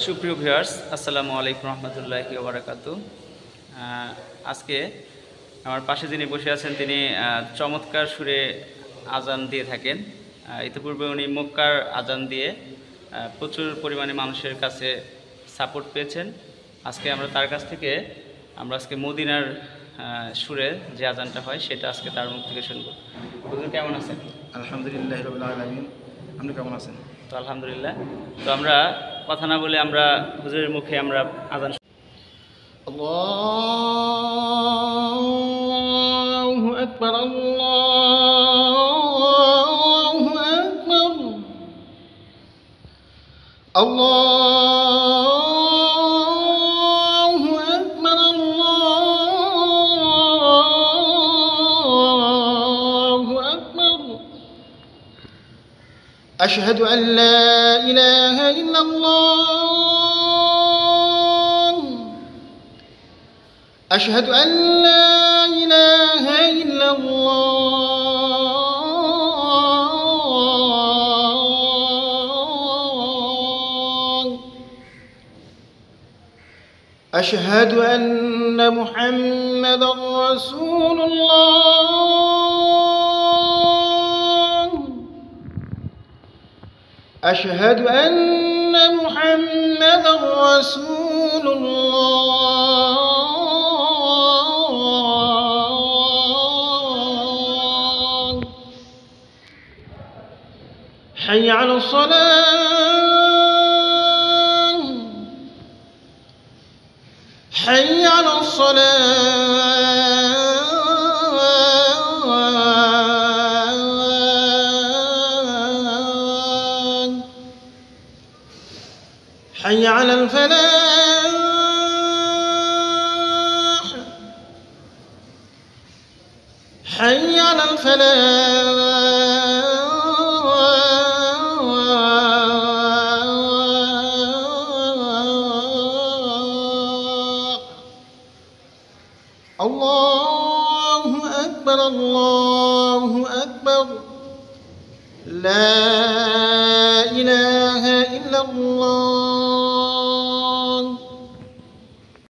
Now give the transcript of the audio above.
সুপ্রিয় ভিউয়ার্স, আসসালামু আলাইকুম রহমতুল্লাহি ওয়া বারাকাতুহু। আজকে আমার পাশে যিনি বসে আছেন তিনি চমৎকার সুরে আজান দিয়ে থাকেন। ইতিপূর্বে উনি মক্কার আজান দিয়ে প্রচুর পরিমাণে মানুষের কাছে সাপোর্ট পেয়েছেন। আজকে আমরা তার কাছ থেকে আজকে মদিনার সুরে যে আজানটা হয় সেটা আজকে তার মুখ থেকে শুনবো। হুজুর কেমন আছেন? আলহামদুলিল্লাহ রাব্বিল আলামিন। আপনি কেমন আছেন? তো আলহামদুলিল্লাহ। তো আমরা কথা না বলে আমরা হুজুরের মুখে আমরা আজান। আল্লাহু আকবার, আল্লাহু আকবার, আল্লাহু আকবার, আল্লাহু আকবার। আশহাদু আন লা ইলাহা ইল্লাল্লাহ, أشهد أن لا إله إلا الله، أشهد أن محمدا رسول الله، أشهد أن محمدا رسول الله. حي على الصلاة، حي على الصلاة، حي على الفلاح، حي على الفلاح. الله أكبر، الله أكبر، لا إله إلا الله.